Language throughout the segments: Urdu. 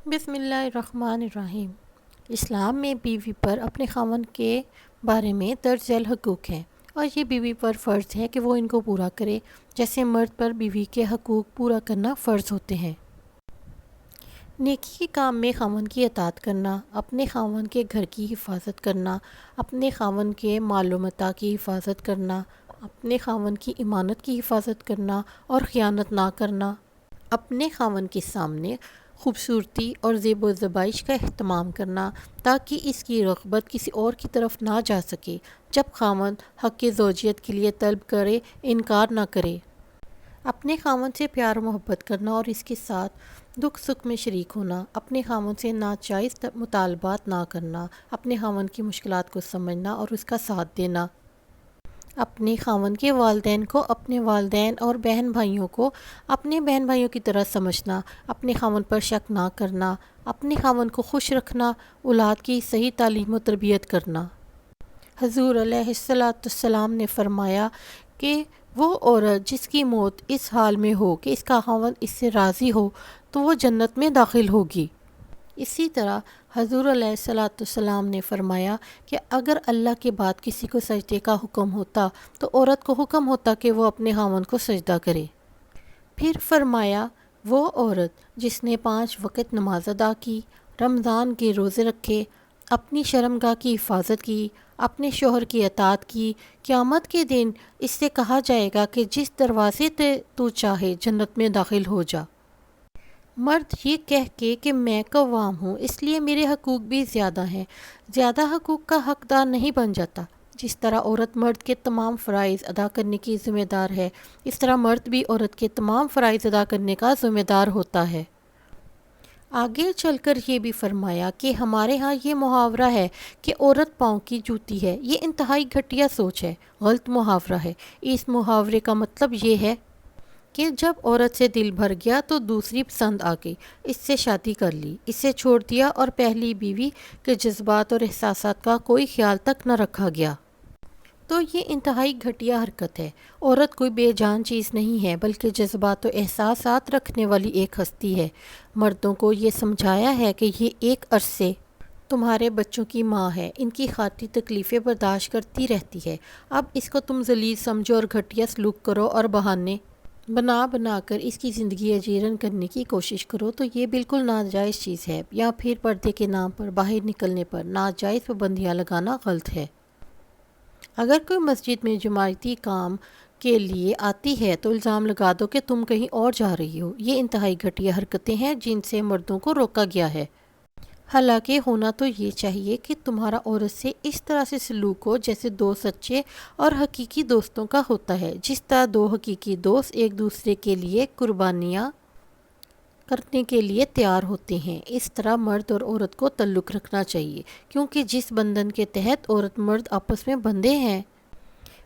بسم اللہ الرحمن الرحیم۔ اسلام میں بیوی پر اپنے خاوند کے بارے میں درج ذیل حقوق ہیں اور یہ بیوی پر فرض ہے کہ وہ ان کو پورا کرے، جیسے مرد پر بیوی کے حقوق پورا کرنا فرض ہوتے ہیں۔ نیکی کے کام میں خاوند کی اطاعت کرنا، اپنے خاوند کے گھر کی حفاظت کرنا، اپنے خاوند کے مال و متاع کی حفاظت کرنا، اپنے خاوند کی امانت کی حفاظت کرنا اور خیانت نہ کرنا، اپنے خاوند کے سامنے خوبصورتی اور زیب و زیبائش کا اہتمام کرنا تاکہ اس کی رغبت کسی اور کی طرف نہ جا سکے، جب خاوند حق زوجیت کے لیے طلب کرے انکار نہ کرے، اپنے خاوند سے پیار و محبت کرنا اور اس کے ساتھ دکھ سکھ میں شریک ہونا، اپنے خاوند سے ناجائز مطالبات نہ کرنا، اپنے خاوند کی مشکلات کو سمجھنا اور اس کا ساتھ دینا، اپنے خاوند کے والدین کو اپنے والدین اور بہن بھائیوں کو اپنے بہن بھائیوں کی طرح سمجھنا، اپنے خاوند پر شک نہ کرنا، اپنے خاوند کو خوش رکھنا، اولاد کی صحیح تعلیم و تربیت کرنا۔ حضور علیہ السلام نے فرمایا کہ وہ عورت جس کی موت اس حال میں ہو کہ اس کا خاوند اس سے راضی ہو تو وہ جنت میں داخل ہوگی۔ اسی طرح حضور علیہ السلام نے فرمایا کہ اگر اللہ کے بعد کسی کو سجدے کا حکم ہوتا تو عورت کو حکم ہوتا کہ وہ اپنے خاوند کو سجدہ کرے۔ پھر فرمایا وہ عورت جس نے 5 وقت نماز ادا کی، رمضان کے روزے رکھے، اپنی شرمگاہ کی حفاظت کی، اپنے شوہر کی اطاعت کی، قیامت کے دن اس سے کہا جائے گا کہ جس دروازے سے تو چاہے جنت میں داخل ہو جا۔ مرد یہ کہہ کے کہ میں قوام ہوں اس لیے میرے حقوق بھی زیادہ ہیں، زیادہ حقوق کا حقدار نہیں بن جاتا۔ جس طرح عورت مرد کے تمام فرائض ادا کرنے کی ذمہ دار ہے، اس طرح مرد بھی عورت کے تمام فرائض ادا کرنے کا ذمہ دار ہوتا ہے۔ آگے چل کر یہ بھی فرمایا کہ ہمارے ہاں یہ محاورہ ہے کہ عورت پاؤں کی جوتی ہے، یہ انتہائی گھٹیا سوچ ہے، غلط محاورہ ہے۔ اس محاورے کا مطلب یہ ہے کہ جب عورت سے دل بھر گیا تو دوسری پسند آ گئی، اس سے شادی کر لی، اسے چھوڑ دیا اور پہلی بیوی کے جذبات اور احساسات کا کوئی خیال تک نہ رکھا گیا، تو یہ انتہائی گھٹیا حرکت ہے۔ عورت کوئی بے جان چیز نہیں ہے بلکہ جذبات و احساسات رکھنے والی ایک ہستی ہے۔ مردوں کو یہ سمجھایا ہے کہ یہ ایک عرصے تمہارے بچوں کی ماں ہے، ان کی خاطر تکلیفیں برداشت کرتی رہتی ہے، اب اس کو تم ذلیل سمجھو اور گھٹیا سلوک کرو اور بہانے بنا کر اس کی زندگی اجیرن کرنے کی کوشش کرو، تو یہ بالکل ناجائز چیز ہے۔ یا پھر پردے کے نام پر باہر نکلنے پر ناجائز پابندیاں لگانا غلط ہے۔ اگر کوئی مسجد میں جماعتی کام کے لیے آتی ہے تو الزام لگا دو کہ تم کہیں اور جا رہی ہو، یہ انتہائی گھٹیا حرکتیں ہیں جن سے مردوں کو روکا گیا ہے۔ حالانکہ ہونا تو یہ چاہیے کہ تمہارا عورت سے اس طرح سے سلوک ہو جیسے 2 سچے اور حقیقی دوستوں کا ہوتا ہے، جس طرح 2 حقیقی دوست ایک دوسرے کے لیے قربانیاں کرنے کے لیے تیار ہوتے ہیں، اس طرح مرد اور عورت کو تعلق رکھنا چاہیے، کیونکہ جس بندھن کے تحت عورت مرد آپس میں بندھے ہیں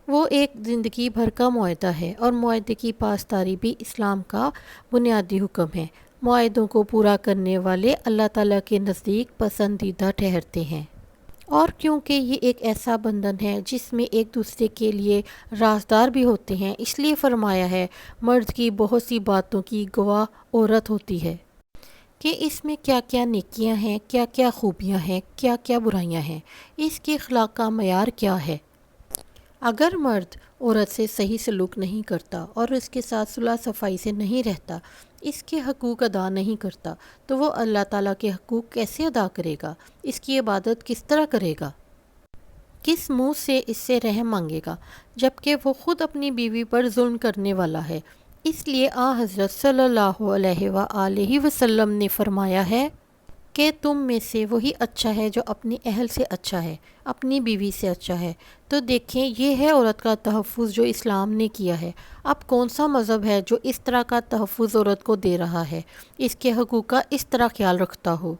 وہ ایک زندگی بھر کا معاہدہ ہے، اور معاہدے کی پاسداری بھی اسلام کا بنیادی حکم ہے۔ معاہدوں کو پورا کرنے والے اللہ تعالیٰ کے نزدیک پسندیدہ ٹھہرتے ہیں، اور کیونکہ یہ ایک ایسا بندھن ہے جس میں ایک دوسرے کے لیے رازدار بھی ہوتے ہیں، اس لیے فرمایا ہے مرد کی بہت سی باتوں کی گواہ عورت ہوتی ہے کہ اس میں کیا کیا نیکیاں ہیں، کیا کیا خوبیاں ہیں، کیا کیا برائیاں ہیں، اس کے اخلاق کا معیار کیا ہے۔ اگر مرد عورت سے صحیح سلوک نہیں کرتا اور اس کے ساتھ صلح صفائی سے نہیں رہتا، اس کے حقوق ادا نہیں کرتا، تو وہ اللہ تعالیٰ کے حقوق کیسے ادا کرے گا؟ اس کی عبادت کس طرح کرے گا؟ کس منہ سے اس سے رحم مانگے گا، جبکہ وہ خود اپنی بیوی پر ظلم کرنے والا ہے؟ اس لیے حضرت صلی اللہ علیہ وآلہ وسلم نے فرمایا ہے کہ تم میں سے وہی اچھا ہے جو اپنی اہل سے اچھا ہے، اپنی بیوی سے اچھا ہے۔ تو دیکھیں یہ ہے عورت کا تحفظ جو اسلام نے کیا ہے۔ اب کون سا مذہب ہے جو اس طرح کا تحفظ عورت کو دے رہا ہے، اس کے حقوق کا اس طرح خیال رکھتا ہو؟